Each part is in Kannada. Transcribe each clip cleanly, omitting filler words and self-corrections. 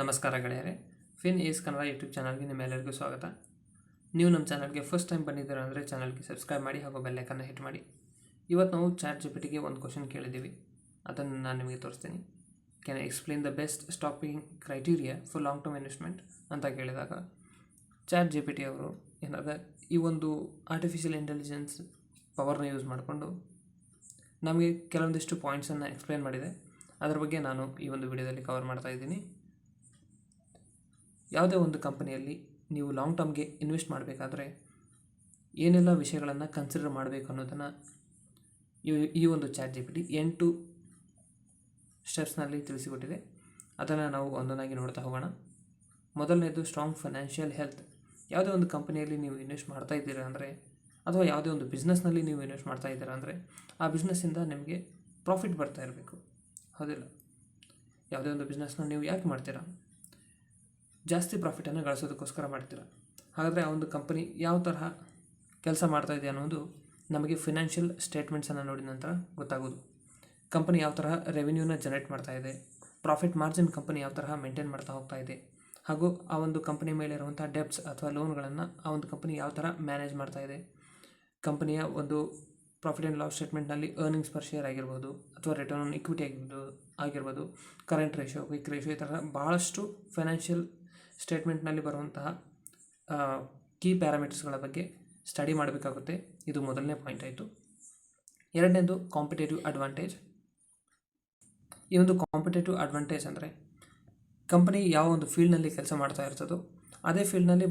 ನಮಸ್ಕಾರ ಗೆಳೆಯರೆ. ಫಿನ್ ಈಸ್ ಕನ್ನಡ ಯೂಟ್ಯೂಬ್ ಚಾನಲ್ಗೆ ನಿಮ್ಮೆಲ್ಲರಿಗೂ ಸ್ವಾಗತ. ನೀವು ನಮ್ಮ ಚಾನಲ್ಗೆ ಫಸ್ಟ್ ಟೈಮ್ ಬಂದಿದ್ದೀರಾ ಅಂದರೆ ಚಾನಲ್ಗೆ ಸಬ್ಸ್ಕ್ರೈಬ್ ಮಾಡಿ ಹಾಗೂ ಬೆಲ್ಲೈಕನ್ನ ಹಿಟ್ ಮಾಡಿ. ಇವತ್ತು ನಾವು ಚಾಟ್ ಜಿಪಿಟಿಗೆ ಒಂದು ಕ್ವಶನ್ ಕೇಳಿದ್ದೀವಿ, ಅದನ್ನು ನಾನು ನಿಮಗೆ ತೋರಿಸ್ತೀನಿ. Can explain the best stock picking criteria for long term investment ಅಂತ ಕೇಳಿದಾಗ ಚಾಟ್ ಜಿಪಿಟಿ ಅವರು ಏನಾದ ಈ ಒಂದು ಆರ್ಟಿಫಿಷಿಯಲ್ ಇಂಟೆಲಿಜೆನ್ಸ್ ಪವರ್ನ ಯೂಸ್ ಮಾಡಿಕೊಂಡು ನಮಗೆ ಕೆಲವೊಂದಿಷ್ಟು ಪಾಯಿಂಟ್ಸನ್ನು ಎಕ್ಸ್ಪ್ಲೇನ್ ಮಾಡಿದೆ. ಅದರ ಬಗ್ಗೆ ನಾನು ಈ ಒಂದು ವಿಡಿಯೋದಲ್ಲಿ ಕವರ್ ಮಾಡ್ತಾ ಇದ್ದೀನಿ. ಯಾವುದೇ ಒಂದು ಕಂಪನಿಯಲ್ಲಿ ನೀವು ಲಾಂಗ್ ಟರ್ಮ್ಗೆ ಇನ್ವೆಸ್ಟ್ ಮಾಡಬೇಕಾದ್ರೆ ಏನೆಲ್ಲ ವಿಷಯಗಳನ್ನು ಕನ್ಸಿಡರ್ ಮಾಡಬೇಕು ಅನ್ನೋದನ್ನು ಈ ಒಂದು ಚಾಟ್ ಜಿಪಿಟಿ 8 ಸ್ಟೆಪ್ಸ್ನಲ್ಲಿ ತಿಳಿಸಿಕೊಟ್ಟಿದೆ. ಅದನ್ನು ನಾವು ಒಂದೊಂದಾಗಿ ನೋಡ್ತಾ ಹೋಗೋಣ. ಮೊದಲನೇದು ಸ್ಟ್ರಾಂಗ್ ಫೈನಾನ್ಷಿಯಲ್ ಹೆಲ್ತ್. ಯಾವುದೇ ಒಂದು ಕಂಪನಿಯಲ್ಲಿ ನೀವು ಇನ್ವೆಸ್ಟ್ ಮಾಡ್ತಾ ಇದ್ದೀರಾ ಅಂದರೆ, ಅಥವಾ ಯಾವುದೇ ಒಂದು ಬಿಸ್ನೆಸ್ನಲ್ಲಿ ನೀವು ಇನ್ವೆಸ್ಟ್ ಮಾಡ್ತಾ ಇದ್ದೀರಾ ಅಂದರೆ ಆ ಬಿಸ್ನೆಸ್ಸಿಂದ ನಿಮಗೆ ಪ್ರಾಫಿಟ್ ಬರ್ತಾ ಇರಬೇಕು, ಹೌದಿಲ್ಲ? ಯಾವುದೇ ಒಂದು ಬಿಸ್ನೆಸ್ನ ನೀವು ಯಾಕೆ ಮಾಡ್ತೀರಾ? ಜಾಸ್ತಿ ಪ್ರಾಫಿಟನ್ನು ಗಳಿಸೋದಕ್ಕೋಸ್ಕರ ಮಾಡ್ತೀರಾ. ಹಾಗಾದರೆ ಆ ಒಂದು ಕಂಪನಿ ಯಾವ ತರಹ ಕೆಲಸ ಮಾಡ್ತಾಯಿದೆ ಅನ್ನೋದು ನಮಗೆ ಫಿನಾನ್ಷಿಯಲ್ ಸ್ಟೇಟ್ಮೆಂಟ್ಸನ್ನು ನೋಡಿದ ನಂತರ ಗೊತ್ತಾಗೋದು. ಕಂಪನಿ ಯಾವ ತರಹ ರೆವಿನ್ಯೂನ ಜನರೇಟ್ ಮಾಡ್ತಾ ಇದೆ, ಪ್ರಾಫಿಟ್ ಮಾರ್ಜಿನ್ ಕಂಪನಿ ಯಾವ ತರಹ ಮೇಂಟೈನ್ ಮಾಡ್ತಾ ಹೋಗ್ತಾ ಇದೆ, ಹಾಗೂ ಆ ಒಂದು ಕಂಪನಿ ಮೇಲೆ ಇರುವಂಥ ಡೆಬ್ಟ್ಸ್ ಅಥವಾ ಲೋನ್ಗಳನ್ನು ಆ ಒಂದು ಕಂಪನಿ ಯಾವ ಥರ ಮ್ಯಾನೇಜ್ ಮಾಡ್ತಾ ಇದೆ, ಕಂಪನಿಯ ಒಂದು ಪ್ರಾಫಿಟ್ ಆ್ಯಂಡ್ ಲಾಸ್ ಸ್ಟೇಟ್ಮೆಂಟ್ನಲ್ಲಿ ಅರ್ನಿಂಗ್ಸ್ ಪರ್ ಶೇರ್ ಆಗಿರ್ಬೋದು, ಅಥವಾ ರಿಟರ್ನ್ ಆನ್ ಇಕ್ವಿಟಿ ಆಗಿರ್ಬೋದು, ಕರೆಂಟ್ ರೇಷಿಯೋ, ಕ್ವಿಕ್ ರೇಷಿಯೋ, ಈ ಥರ ಭಾಳಷ್ಟು ಫೈನಾನ್ಷಿಯಲ್ ಸ್ಟೇಟ್ಮೆಂಟ್ನಲ್ಲಿ ಬರುವಂತಹ ಕೀ ಪ್ಯಾರಾಮೀಟರ್ಸ್ಗಳ ಬಗ್ಗೆ ಸ್ಟಡಿ ಮಾಡಬೇಕಾಗುತ್ತೆ. ಇದು ಮೊದಲನೇ ಪಾಯಿಂಟ್ ಆಯಿತು. ಎರಡನೇದು ಕಾಂಪಿಟೇಟಿವ್ ಅಡ್ವಾಂಟೇಜ್. ಈ ಒಂದು ಕಾಂಪಿಟೇಟಿವ್ ಅಡ್ವಾಂಟೇಜ್ ಅಂದರೆ ಕಂಪನಿ ಯಾವ ಒಂದು ಫೀಲ್ಡ್ನಲ್ಲಿ ಕೆಲಸ ಮಾಡ್ತಾ ಇರ್ತದೋ ಅದೇ ಫೀಲ್ಡ್ನಲ್ಲಿ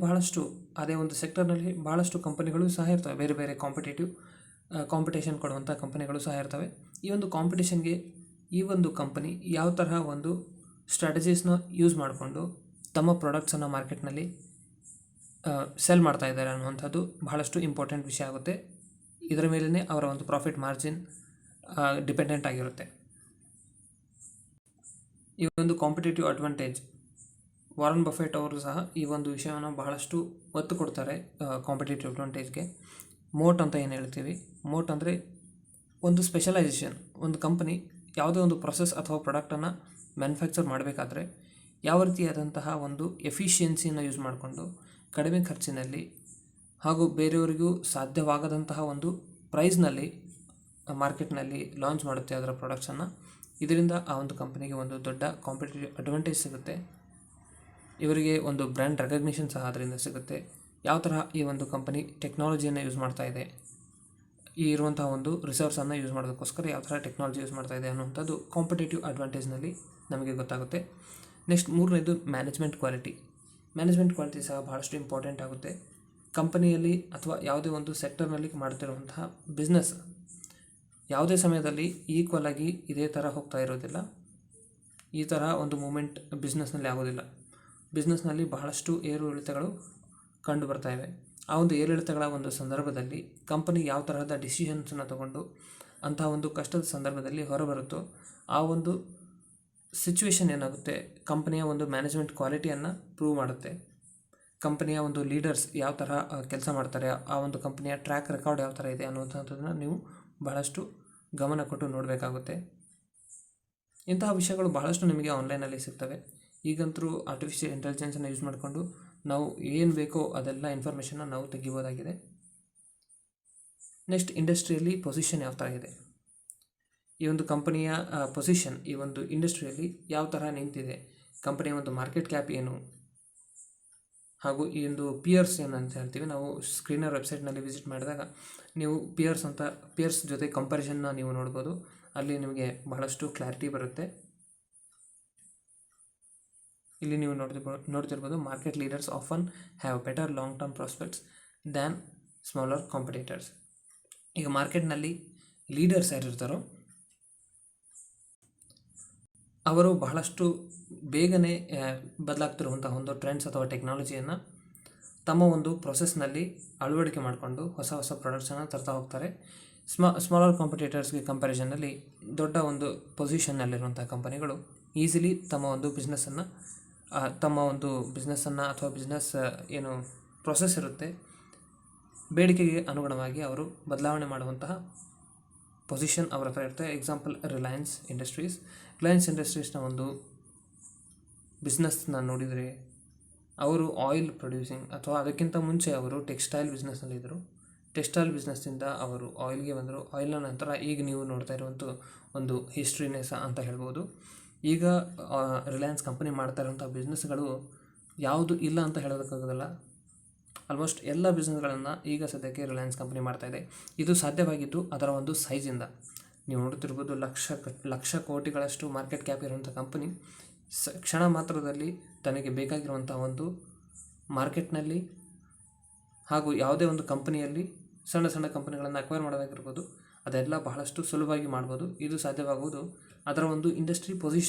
ಅದೇ ಒಂದು ಸೆಕ್ಟರ್ನಲ್ಲಿ ಬಹಳಷ್ಟು ಕಂಪನಿಗಳು ಸಹ ಇರ್ತವೆ. ಬೇರೆ ಬೇರೆ ಕಾಂಪಿಟೇಷನ್ ಕೊಡುವಂಥ ಕಂಪನಿಗಳು ಸಹ ಇರ್ತವೆ. ಈ ಒಂದು ಕಾಂಪಿಟೇಷನ್ಗೆ ಈ ಒಂದು ಕಂಪನಿ ಯಾವ ತರಹ ಒಂದು ಸ್ಟ್ರಾಟಜೀಸ್ನ ಯೂಸ್ ಮಾಡಿಕೊಂಡು ತಮ್ಮ ಪ್ರಾಡಕ್ಟ್ಸನ್ನು ಮಾರ್ಕೆಟ್ನಲ್ಲಿ ಸೆಲ್ ಮಾಡ್ತಾ ಇದ್ದಾರೆ ಅನ್ನುವಂಥದ್ದು ಬಹಳಷ್ಟು ಇಂಪಾರ್ಟೆಂಟ್ ವಿಷಯ ಆಗುತ್ತೆ. ಇದರ ಮೇಲೇ ಅವರ ಒಂದು ಪ್ರಾಫಿಟ್ ಮಾರ್ಜಿನ್ ಡಿಪೆಂಡೆಂಟ್ ಆಗಿರುತ್ತೆ. ಈ ಒಂದು ಕಾಂಪಿಟೇಟಿವ್ ಅಡ್ವಾಂಟೇಜ್, ವಾರನ್ ಬಫೆಟ್ ಅವರು ಸಹ ಈ ಒಂದು ವಿಷಯವನ್ನು ಬಹಳಷ್ಟು ಒತ್ತು ಕೊಡ್ತಾರೆ. ಕಾಂಪಿಟೇಟಿವ್ ಅಡ್ವಾಂಟೇಜ್ಗೆ ಮೋಟ್ ಅಂತ ಏನು ಹೇಳ್ತೀವಿ, ಮೋಟ್ ಅಂದರೆ ಒಂದು ಸ್ಪೆಷಲೈಸೇಷನ್. ಒಂದು ಕಂಪನಿ ಯಾವುದೇ ಒಂದು ಪ್ರೊಸೆಸ್ ಅಥವಾ ಪ್ರಾಡಕ್ಟನ್ನು ಮ್ಯಾನುಫ್ಯಾಕ್ಚರ್ ಮಾಡಬೇಕಾದ್ರೆ ಯಾವ ರೀತಿಯಾದಂತಹ ಒಂದು ಎಫಿಷಿಯನ್ಸಿಯನ್ನು ಯೂಸ್ ಮಾಡಿಕೊಂಡು ಕಡಿಮೆ ಖರ್ಚಿನಲ್ಲಿ ಹಾಗೂ ಬೇರೆಯವರಿಗೂ ಸಾಧ್ಯವಾಗದಂತಹ ಒಂದು ಪ್ರೈಸ್ನಲ್ಲಿ ಮಾರ್ಕೆಟ್ನಲ್ಲಿ ಲಾಂಚ್ ಮಾಡುತ್ತೆ ಅದರ ಪ್ರಾಡಕ್ಟ್ಸನ್ನು. ಇದರಿಂದ ಆ ಒಂದು ಕಂಪನಿಗೆ ಒಂದು ದೊಡ್ಡ ಕಾಂಪಿಟೇಟಿವ್ ಅಡ್ವಾಂಟೇಜ್ ಸಿಗುತ್ತೆ. ಇವರಿಗೆ ಒಂದು ಬ್ರ್ಯಾಂಡ್ ರೆಕಗ್ನಿಷನ್ ಸಹ ಅದರಿಂದ ಸಿಗುತ್ತೆ. ಯಾವ ತರಹ ಈ ಒಂದು ಕಂಪನಿ ಟೆಕ್ನಾಲಜಿಯನ್ನು ಯೂಸ್ ಮಾಡ್ತಾ ಇದೆ, ಈ ಇರುವಂತಹ ಒಂದು ರಿಸರ್ವ್ಸನ್ನು ಯೂಸ್ ಮಾಡೋದಕ್ಕೋಸ್ಕರ ಯಾವ ಥರ ಟೆಕ್ನಾಲಜಿ ಯೂಸ್ ಮಾಡ್ತಾ ಇದೆ ಅನ್ನುವಂಥದ್ದು ಕಾಂಪಿಟೇಟಿವ್ ಅಡ್ವಾಂಟೇಜ್ನಲ್ಲಿ ನಮಗೆ ಗೊತ್ತಾಗುತ್ತೆ. ನೆಕ್ಸ್ಟ್ ಮೂರನೇದು ಮ್ಯಾನೇಜ್ಮೆಂಟ್ ಕ್ವಾಲಿಟಿ. ಮ್ಯಾನೇಜ್ಮೆಂಟ್ ಕ್ವಾಲಿಟಿ ಸಹ ಭಾಳಷ್ಟು ಇಂಪಾರ್ಟೆಂಟ್ ಆಗುತ್ತೆ. ಕಂಪನಿಯಲ್ಲಿ ಅಥವಾ ಯಾವುದೇ ಒಂದು ಸೆಕ್ಟರ್ನಲ್ಲಿ ಮಾಡ್ತಿರುವಂತಹ ಬಿಸ್ನೆಸ್ ಯಾವುದೇ ಸಮಯದಲ್ಲಿ ಈಕ್ವಲ್ ಆಗಿ ಇದೇ ಥರ ಹೋಗ್ತಾ ಇರೋದಿಲ್ಲ. ಈ ಥರ ಒಂದು ಮೂಮೆಂಟ್ ಬಿಸ್ನೆಸ್ನಲ್ಲಿ ಆಗೋದಿಲ್ಲ. ಬಿಸ್ನೆಸ್ನಲ್ಲಿ ಬಹಳಷ್ಟು ಏರು ಇಳಿತಗಳು ಕಂಡು ಬರ್ತಾ ಇವೆ. ಆ ಒಂದು ಏರಿಳಿತಗಳ ಒಂದು ಸಂದರ್ಭದಲ್ಲಿ ಕಂಪನಿ ಯಾವ ತರಹದ ಡಿಸಿಷನ್ಸನ್ನು ತಗೊಂಡು ಅಂತಹ ಒಂದು ಕಷ್ಟದ ಸಂದರ್ಭದಲ್ಲಿ ಹೊರಬರುತ್ತೋ ಆ ಒಂದು ಸಿಚುವೇಶನ್ ಏನಾಗುತ್ತೆ, ಕಂಪನಿಯ ಒಂದು ಮ್ಯಾನೇಜ್ಮೆಂಟ್ ಕ್ವಾಲಿಟಿಯನ್ನು ಪ್ರೂವ್ ಮಾಡುತ್ತೆ. ಕಂಪನಿಯ ಒಂದು ಲೀಡರ್ಸ್ ಯಾವ ಥರ ಕೆಲಸ ಮಾಡ್ತಾರೆ, ಆ ಒಂದು ಕಂಪನಿಯ ಟ್ರ್ಯಾಕ್ ರೆಕಾರ್ಡ್ ಯಾವ ಥರ ಇದೆ ಅನ್ನುವಂಥದ್ದನ್ನು ನೀವು ಬಹಳಷ್ಟು ಗಮನ ಕೊಟ್ಟು ನೋಡಬೇಕಾಗುತ್ತೆ. ಇಂತಹ ವಿಷಯಗಳು ಬಹಳಷ್ಟು ನಿಮಗೆ ಆನ್ಲೈನಲ್ಲಿ ಸಿಗ್ತವೆ. ಈಗಂತೂ ಆರ್ಟಿಫಿಷಿಯಲ್ ಇಂಟೆಲಿಜೆನ್ಸನ್ನು ಯೂಸ್ ಮಾಡಿಕೊಂಡು ನಾವು ಏನು ಬೇಕೋ ಅದೆಲ್ಲ ಇನ್ಫಾರ್ಮೇಷನ್ನ ನಾವು ತೆಗಿಬೋದಾಗಿದೆ. ನೆಕ್ಸ್ಟ್, ಇಂಡಸ್ಟ್ರಿಯಲ್ಲಿ ಪೊಸಿಷನ್ ಯಾವ ಥರ ಇದೆ, ಈ ಒಂದು ಕಂಪನಿಯ ಪೊಸಿಷನ್ ಈ ಒಂದು ಇಂಡಸ್ಟ್ರಿಯಲ್ಲಿ ಯಾವ ಥರ ನಿಂತಿದೆ, ಕಂಪನಿಯ ಒಂದು ಮಾರ್ಕೆಟ್ ಕ್ಯಾಪ್ ಏನು, ಹಾಗೂ ಈ ಒಂದು ಪಿಯರ್ಸ್ ಏನು ಅಂತ ಹೇಳ್ತೀವಿ ನಾವು. ಸ್ಕ್ರೀನರ್ ವೆಬ್ಸೈಟ್ನಲ್ಲಿ ವಿಸಿಟ್ ಮಾಡಿದಾಗ ನೀವು ಪಿಯರ್ಸ್ ಜೊತೆ ಕಂಪ್ಯಾರಿಸನ್ನ ನೀವು ನೋಡ್ಬೋದು. ಅಲ್ಲಿ ನಿಮಗೆ ಬಹಳಷ್ಟು ಕ್ಲಾರಿಟಿ ಬರುತ್ತೆ. ಇಲ್ಲಿ ನೀವು ನೋಡ್ತಿರ್ಬೋದು, market leaders often have better long term prospects than smaller competitors. ಈಗ ಮಾರ್ಕೆಟ್ನಲ್ಲಿ ಲೀಡರ್ಸ್ ಯಾರಿರ್ತಾರೋ ಅವರು ಬಹಳಷ್ಟು ಬೇಗನೆ ಬದಲಾಗ್ತಿರುವಂತಹ ಒಂದು ಟ್ರೆಂಡ್ಸ್ ಅಥವಾ ಟೆಕ್ನಾಲಜಿಯನ್ನು ತಮ್ಮ ಒಂದು ಪ್ರೊಸೆಸ್ನಲ್ಲಿ ಅಳವಡಿಕೆ ಮಾಡಿಕೊಂಡು ಹೊಸ ಹೊಸ ಪ್ರಾಡಕ್ಟ್ಸನ್ನು ತರ್ತಾ ಹೋಗ್ತಾರೆ. ಸ್ಮಾಲರ್ ಕಾಂಪಿಟೇಟರ್ಸ್ಗೆ ಕಂಪ್ಯಾರಿಸನ್ನಲ್ಲಿ ದೊಡ್ಡ ಒಂದು ಪೊಸಿಷನ್ನಲ್ಲಿರುವಂಥ ಕಂಪನಿಗಳು ಈಸಿಲಿ ತಮ್ಮ ಒಂದು ಬಿಸ್ನೆಸ್ಸನ್ನು ಅಥವಾ ಬಿಸ್ನೆಸ್ ಏನು ಪ್ರೊಸೆಸ್ ಇರುತ್ತೆ ಬೇಡಿಕೆಗೆ ಅನುಗುಣವಾಗಿ ಅವರು ಬದಲಾವಣೆ ಮಾಡುವಂತಹ ಪೊಸಿಷನ್ ಅವರ ಹತ್ರ ಇರುತ್ತೆ. ಎಕ್ಸಾಂಪಲ್ ರಿಲಯನ್ಸ್ ಇಂಡಸ್ಟ್ರೀಸ್ನ ಒಂದು ಬಿಸ್ನೆಸ್ನ ನೋಡಿದರೆ ಅವರು ಆಯಿಲ್ ಪ್ರೊಡ್ಯೂಸಿಂಗ್ ಅಥವಾ ಅದಕ್ಕಿಂತ ಮುಂಚೆ ಅವರು ಟೆಕ್ಸ್ಟೈಲ್ ಬಿಸ್ನೆಸ್ನಲ್ಲಿದ್ದರು. ಟೆಕ್ಸ್ಟೈಲ್ ಬಿಸ್ನೆಸ್ಸಿಂದ ಅವರು ಆಯಿಲ್ಗೆ ಬಂದರು. ಆಯಿಲ್ನ ನಂತರ ಈಗ ನೀವು ನೋಡ್ತಾ ಇರುವಂಥ ಒಂದು ಹಿಸ್ಟ್ರಿನೇ ಸಹ ಅಂತ ಹೇಳ್ಬೋದು. ಈಗ ರಿಲಯನ್ಸ್ ಕಂಪನಿ ಮಾಡ್ತಾ ಇರುವಂಥ ಬಿಸ್ನೆಸ್ಗಳು ಯಾವುದು ಇಲ್ಲ ಅಂತ ಹೇಳೋದಕ್ಕಾಗೋದಿಲ್ಲ. ಆಲ್ಮೋಸ್ಟ್ ಎಲ್ಲ ಬಿಸ್ನೆಸ್ಗಳನ್ನು ಈಗ ಸದ್ಯಕ್ಕೆ ರಿಲಯನ್ಸ್ ಕಂಪನಿ ಮಾಡ್ತಾಯಿದೆ. ಇದು ಸಾಧ್ಯವಾಗಿದ್ದು ಅದರ ಒಂದು ಸೈಜಿಂದ. ನೀವು ನೋಡುತ್ತಿರ್ಬೋದು, ಲಕ್ಷ ಕೋಟಿಗಳಷ್ಟು ಮಾರ್ಕೆಟ್ ಕ್ಯಾಪ್ ಇರುವಂಥ ಕಂಪನಿ ಕ್ಷಣ ಮಾತ್ರದಲ್ಲಿ ತನಗೆ ಬೇಕಾಗಿರುವಂಥ ಒಂದು ಮಾರ್ಕೆಟ್ನಲ್ಲಿ ಹಾಗೂ ಯಾವುದೇ ಒಂದು ಕಂಪನಿಯಲ್ಲಿ ಸಣ್ಣ ಸಣ್ಣ ಕಂಪನಿಗಳನ್ನು ಅಕ್ವೈರ್ ಮಾಡೋದಾಗಿರ್ಬೋದು, ಅದೆಲ್ಲ ಬಹಳಷ್ಟು ಸುಲಭವಾಗಿ ಮಾಡ್ಬೋದು. ಇದು ಸಾಧ್ಯವಾಗುವುದು ಅದರ ಒಂದು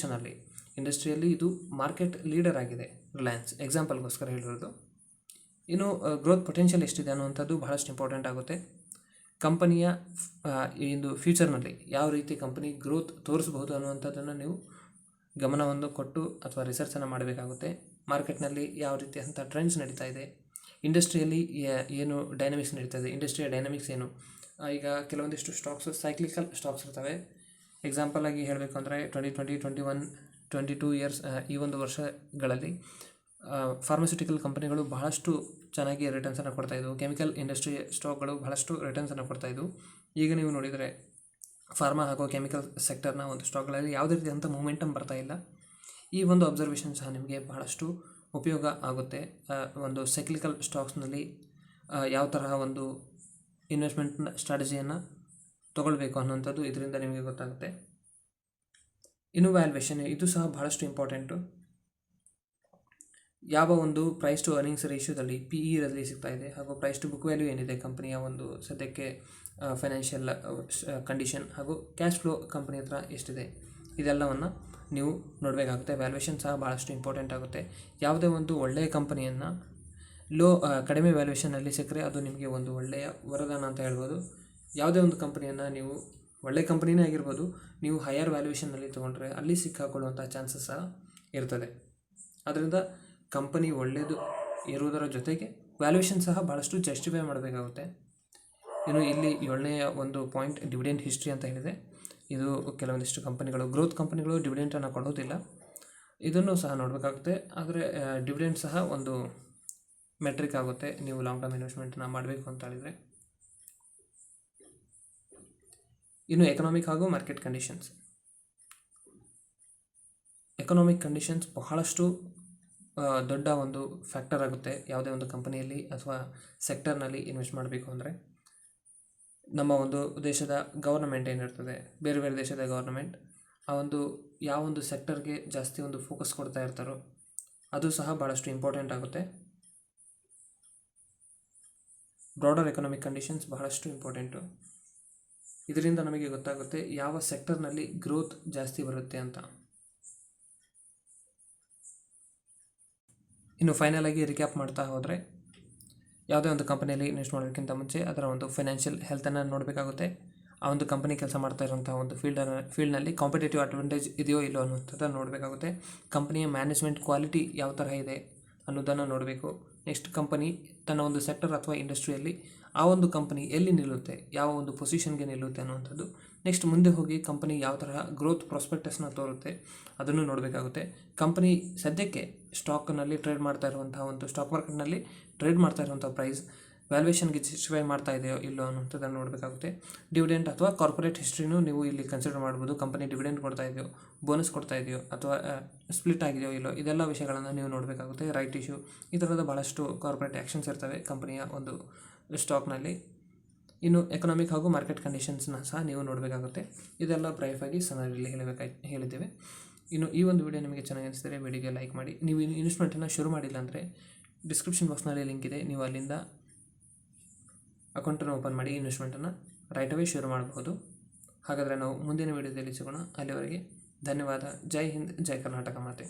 ಇಂಡಸ್ಟ್ರಿಯಲ್ಲಿ ಇದು ಮಾರ್ಕೆಟ್ ಲೀಡರ್ ಆಗಿದೆ ರಿಲಯನ್ಸ್, ಎಕ್ಸಾಂಪಲ್ಗೋಸ್ಕರ ಹೇಳಿರೋದು. ಇನ್ನು ಗ್ರೋತ್ ಪೊಟೆನ್ಷಿಯಲ್ ಎಷ್ಟಿದೆ ಅನ್ನುವಂಥದ್ದು ಬಹಳಷ್ಟು ಇಂಪಾರ್ಟೆಂಟ್ ಆಗುತ್ತೆ. ಕಂಪನಿಯ ಒಂದು ಫ್ಯೂಚರ್ನಲ್ಲಿ ಯಾವ ರೀತಿ ಕಂಪನಿ ಗ್ರೋತ್ ತೋರಿಸಬಹುದು ಅನ್ನುವಂಥದ್ದನ್ನು ನೀವು ಗಮನವನ್ನು ಕೊಟ್ಟು ಅಥವಾ ರಿಸರ್ಚನ್ನು ಮಾಡಬೇಕಾಗುತ್ತೆ. ಮಾರ್ಕೆಟ್ನಲ್ಲಿ ಯಾವ ರೀತಿಯಂಥ ಟ್ರೆಂಡ್ಸ್ ನಡೀತಾ ಇದೆ, ಇಂಡಸ್ಟ್ರಿಯಲ್ಲಿ ಏನು ಡೈನಮಿಕ್ಸ್ ನಡೀತಾ ಇದೆ, ಇಂಡಸ್ಟ್ರಿಯ ಡೈನಮಿಕ್ಸ್ ಏನು. ಈಗ ಕೆಲವೊಂದಿಷ್ಟು ಸ್ಟಾಕ್ಸು ಸೈಕ್ಲಿಕಲ್ ಸ್ಟಾಕ್ಸ್ ಇರ್ತವೆ. ಎಕ್ಸಾಂಪಲ್ ಆಗಿ ಹೇಳಬೇಕು ಅಂದರೆ 2020, 2021, 22 ಇಯರ್ಸ್ ಈ ಒಂದು ವರ್ಷಗಳಲ್ಲಿ ಫಾರ್ಮಸ್ಯೂಟಿಕಲ್ ಕಂಪನಿಗಳು ಬಹಳಷ್ಟು ಚೆನ್ನಾಗಿ ರಿಟರ್ನ್ಸನ್ನು ಕೊಡ್ತಾಯಿದ್ವು. ಕೆಮಿಕಲ್ ಇಂಡಸ್ಟ್ರಿ ಸ್ಟಾಕ್ಗಳು ಬಹಳಷ್ಟು ರಿಟರ್ನ್ಸನ್ನು ಕೊಡ್ತಾಯಿದ್ವು. ಈಗ ನೀವು ನೋಡಿದರೆ ಫಾರ್ಮಾ ಹಾಗೂ ಕೆಮಿಕಲ್ ಸೆಕ್ಟರ್ನ ಒಂದು ಸ್ಟಾಕ್ಗಳಲ್ಲಿ ಯಾವುದೇ ರೀತಿಯಂಥ ಮೂಮೆಂಟಮ್ ಬರ್ತಾ ಇಲ್ಲ. ಈ ಒಂದು ಅಬ್ಸರ್ವೇಷನ್ ಸಹ ನಿಮಗೆ ಬಹಳಷ್ಟು ಉಪಯೋಗ ಆಗುತ್ತೆ. ಒಂದು ಸೈಕ್ಲಿಕಲ್ ಸ್ಟಾಕ್ಸ್ನಲ್ಲಿ ಯಾವ ತರಹ ಒಂದು ಇನ್ವೆಸ್ಟ್ಮೆಂಟ್ ಸ್ಟ್ರಾಟಜಿಯನ್ನು ತೊಗೊಳ್ಬೇಕು ಅನ್ನೋಂಥದ್ದು ಇದರಿಂದ ನಿಮಗೆ ಗೊತ್ತಾಗುತ್ತೆ. ಇನ್ನು ವ್ಯಾಲ್ಯೂಯೇಷನ್, ಇದು ಸಹ ಬಹಳಷ್ಟು ಇಂಪಾರ್ಟೆಂಟು. ಯಾವ ಒಂದು ಪ್ರೈಸ್ ಟು ಅರ್ನಿಂಗ್ಸ್ ರೇಷಿಯೋದಲ್ಲಿ PE ರಲ್ಲಿ ಸಿಗ್ತಾ ಇದೆ ಹಾಗೂ ಪ್ರೈಸ್ ಟು ಬುಕ್ ವ್ಯಾಲ್ಯೂ ಏನಿದೆ ಕಂಪನಿಯ ಒಂದು ಸದ್ಯಕ್ಕೆ ಫೈನಾನ್ಷಿಯಲ್ ಕಂಡೀಷನ್ ಹಾಗೂ ಕ್ಯಾಶ್ ಫ್ಲೋ ಕಂಪನಿ ಹತ್ರ ಎಷ್ಟಿದೆ, ಇದೆಲ್ಲವನ್ನು ನೀವು ನೋಡಬೇಕಾಗುತ್ತೆ. ವ್ಯಾಲ್ಯೂಯೇಷನ್ ಸಹ ಭಾಳಷ್ಟು ಇಂಪಾರ್ಟೆಂಟ್ ಆಗುತ್ತೆ. ಯಾವುದೇ ಒಂದು ಒಳ್ಳೆಯ ಕಂಪನಿಯನ್ನು ಕಡಿಮೆ ವ್ಯಾಲ್ಯೂಯೇಷನಲ್ಲಿ ಸಿಕ್ಕರೆ ಅದು ನಿಮಗೆ ಒಂದು ಒಳ್ಳೆಯ ವರದಾನ ಅಂತ ಹೇಳ್ಬೋದು. ಯಾವುದೇ ಒಂದು ಕಂಪನಿಯನ್ನು ನೀವು ಒಳ್ಳೆಯ ಕಂಪನಿನೇ ಆಗಿರ್ಬೋದು, ನೀವು ಹೈಯರ್ ವ್ಯಾಲ್ಯೂಯೇಷನ್ನಲ್ಲಿ ತೊಗೊಂಡ್ರೆ ಅಲ್ಲಿ ಸಿಕ್ಕಾಕೊಳ್ಳುವಂಥ ಚಾನ್ಸಸ್ ಸಹ ಇರ್ತದೆ. ಅದರಿಂದ ಕಂಪನಿ ಒಳ್ಳೆಯದು ಇರುವುದರ ಜೊತೆಗೆ ವ್ಯಾಲ್ಯೂಯೇಷನ್ ಸಹ ಭಾಳಷ್ಟು ಜಸ್ಟಿಫೈ ಮಾಡಬೇಕಾಗುತ್ತೆ. ಇನ್ನು ಇಲ್ಲಿ 7ನೆಯ ಒಂದು ಪಾಯಿಂಟ್ ಡಿವಿಡೆಂಡ್ ಹಿಸ್ಟ್ರಿ ಅಂತ ಹೇಳಿದೆ. ಇದು ಕೆಲವೊಂದಿಷ್ಟು ಕಂಪನಿಗಳು, ಗ್ರೋತ್ ಕಂಪನಿಗಳು ಡಿವಿಡೆಂಟನ್ನು ಕೊಡೋದಿಲ್ಲ, ಇದನ್ನು ಸಹ ನೋಡಬೇಕಾಗುತ್ತೆ. ಆದರೆ ಡಿವಿಡೆಂಟ್ ಸಹ ಒಂದು ಮೆಟ್ರಿಕ್ ಆಗುತ್ತೆ ನೀವು ಲಾಂಗ್ ಟರ್ಮ್ ಇನ್ವೆಸ್ಟ್ಮೆಂಟನ್ನು ಮಾಡಬೇಕು ಅಂತ ಹೇಳಿದರೆ. ಇನ್ನು ಎಕನಾಮಿಕ್ ಹಾಗೂ ಮಾರ್ಕೆಟ್ ಕಂಡೀಷನ್ಸ್. ಎಕನಾಮಿಕ್ ಕಂಡೀಷನ್ಸ್ ಬಹಳಷ್ಟು ದೊಡ್ಡ ಒಂದು ಫ್ಯಾಕ್ಟರ್ ಆಗುತ್ತೆ ಯಾವುದೇ ಒಂದು ಕಂಪನಿಯಲ್ಲಿ ಅಥವಾ ಸೆಕ್ಟರ್ನಲ್ಲಿ ಇನ್ವೆಸ್ಟ್ ಮಾಡಬೇಕು ಅಂದರೆ. ನಮ್ಮ ಒಂದು ದೇಶದ ಗವರ್ನಮೆಂಟ್ ಏನಿರ್ತದೆ, ಬೇರೆ ಬೇರೆ ದೇಶದ ಗವರ್ನಮೆಂಟ್ ಆ ಒಂದು ಯಾವ ಒಂದು ಸೆಕ್ಟರ್ಗೆ ಜಾಸ್ತಿ ಒಂದು ಫೋಕಸ್ ಕೊಡ್ತಾ ಇರ್ತಾರೋ ಅದು ಸಹ ಭಾಳಷ್ಟು ಇಂಪಾರ್ಟೆಂಟ್ ಆಗುತ್ತೆ. ಬ್ರಾಡರ್ ಎಕನಾಮಿಕ್ ಕಂಡೀಷನ್ಸ್ ಬಹಳಷ್ಟು ಇಂಪಾರ್ಟೆಂಟು. ಇದರಿಂದ ನಮಗೆ ಗೊತ್ತಾಗುತ್ತೆ ಯಾವ ಸೆಕ್ಟರ್ನಲ್ಲಿ ಗ್ರೋತ್ ಜಾಸ್ತಿ ಬರುತ್ತೆ ಅಂತ. ಇನ್ನು ಫೈನಲ್ ಆಗಿ ರಿಕ್ಯಾಪ್ ಮಾಡ್ತಾ ಹೋದರೆ, ಯಾವುದೇ ಒಂದು ಕಂಪನಿಯಲ್ಲಿ ಇನ್ವೆಸ್ಟ್ ಮಾಡೋದಕ್ಕಿಂತ ಮುಂಚೆ ಅದರ ಒಂದು ಫೈನಾನ್ಷಿಯಲ್ ಹೆಲ್ತನ್ನು ನೋಡಬೇಕಾಗುತ್ತೆ. ಆ ಒಂದು ಕಂಪನಿ ಕೆಲಸ ಮಾಡ್ತಾ ಇರುವಂಥ ಒಂದು ಫೀಲ್ಡ್ನಲ್ಲಿ ಕಾಂಪಿಟೇಟಿವ್ ಅಡ್ವಾಂಟೇಜ್ ಇದೆಯೋ ಇಲ್ಲೋ ಅನ್ನೋಂಥದ್ದನ್ನು ನೋಡಬೇಕಾಗುತ್ತೆ. ಕಂಪನಿಯ ಮ್ಯಾನೇಜ್ಮೆಂಟ್ ಕ್ವಾಲಿಟಿ ಯಾವ ತರಹ ಇದೆ ಅನ್ನೋದನ್ನು ನೋಡಬೇಕು. ನೆಕ್ಸ್ಟ್, ಕಂಪನಿ ತನ್ನ ಒಂದು ಸೆಕ್ಟರ್ ಅಥವಾ ಇಂಡಸ್ಟ್ರಿಯಲ್ಲಿ ಆ ಒಂದು ಕಂಪನಿ ಎಲ್ಲಿ ನಿಲ್ಲುತ್ತೆ, ಯಾವ ಒಂದು ಪೊಸಿಷನ್ಗೆ ನಿಲ್ಲುತ್ತೆ ಅನ್ನುವಂಥದ್ದು. ನೆಕ್ಸ್ಟ್, ಮುಂದೆ ಹೋಗಿ ಕಂಪನಿ ಯಾವ ತರಹ ಗ್ರೋತ್ ಪ್ರಾಸ್ಪೆಕ್ಟಸ್ನ ತೋರುತ್ತೆ ಅದನ್ನು ನೋಡಬೇಕಾಗುತ್ತೆ. ಕಂಪನಿ ಸದ್ಯಕ್ಕೆ ಸ್ಟಾಕ್ನಲ್ಲಿ ಟ್ರೇಡ್ ಮಾಡ್ತಾ ಇರುವಂಥ ಒಂದು ಸ್ಟಾಕ್ ಮಾರ್ಕೆಟ್ನಲ್ಲಿ ಟ್ರೇಡ್ ಮಾಡ್ತಾ ಇರುವಂಥ ಪ್ರೈಸ್ ವ್ಯಾಲ್ಯೂಯೇಷನ್ಗೆ ಜಸ್ಟಿಫೈ ಮಾಡ್ತಾ ಇದೆಯೋ ಇಲ್ಲೋ ಅನ್ನೋಂಥದ್ದನ್ನು ನೋಡಬೇಕಾಗುತ್ತೆ. ಡಿವಿಡೆಂಟ್ ಅಥವಾ ಕಾರ್ಪೊರೇಟ್ ಹಿಸ್ಟ್ರಿನೂ ನೀವು ಇಲ್ಲಿ ಕನ್ಸಿಡರ್ ಮಾಡ್ಬೋದು. ಕಂಪನಿ ಡಿವಿಡೆಂಟ್ ಕೊಡ್ತಾ ಇದೆಯೋ, ಬೋನಸ್ ಕೊಡ್ತಾ ಇದೆಯೋ ಅಥವಾ ಸ್ಪ್ಲಿಟ್ ಆಗಿದೆಯೋ ಇಲ್ಲೋ, ಇದೆಲ್ಲ ವಿಷಯಗಳನ್ನು ನೀವು ನೋಡಬೇಕಾಗುತ್ತೆ. ರೈಟ್ ಇಶ್ಯೂ, ಈ ಥರದ ಭಾಳಷ್ಟು ಕಾರ್ಪೊರೇಟ್ ಆ್ಯಕ್ಷನ್ಸ್ ಇರ್ತವೆ ಕಂಪನಿಯ ಒಂದು ಸ್ಟಾಕ್ನಲ್ಲಿ. ಇನ್ನು ಎಕನಾಮಿಕ್ ಹಾಗೂ ಮಾರ್ಕೆಟ್ ಕಂಡೀಷನ್ಸ್ನ ಸಹ ನೀವು ನೋಡಬೇಕಾಗುತ್ತೆ. ಇದೆಲ್ಲ ಬ್ರೈಫಾಗಿ ಸಮಯದಲ್ಲಿ ಹೇಳಿದ್ದೇವೆ. ಇನ್ನು ಈ ಒಂದು ವಿಡಿಯೋ ನಿಮಗೆ ಚೆನ್ನಾಗಿ ಅನಿಸಿದರೆ ವಿಡಿಯೋಗೆ ಲೈಕ್ ಮಾಡಿ. ನೀವು ಇನ್ವೆಸ್ಟ್ಮೆಂಟನ್ನು ಶುರು ಮಾಡಿಲ್ಲ ಅಂದರೆ ಡಿಸ್ಕ್ರಿಪ್ಷನ್ ಬಾಕ್ಸ್ನಲ್ಲಿ ಲಿಂಕ್ ಇದೆ, ನೀವು ಅಲ್ಲಿಂದ ಅಕೌಂಟನ್ನು ಓಪನ್ ಮಾಡಿ ಇನ್ವೆಸ್ಟ್ಮೆಂಟನ್ನು ರೈಟ್ ಅವೇ ಶುರು ಮಾಡಬಹುದು. ಹಾಗಾದರೆ ನಾವು ಮುಂದಿನ ವಿಡಿಯೋದಲ್ಲಿ ಸಿಗೋಣ. ಅಲ್ಲಿವರೆಗೆ ಧನ್ಯವಾದ. ಜೈ ಹಿಂದ್, ಜೈ ಕರ್ನಾಟಕ ಮಾತೆ.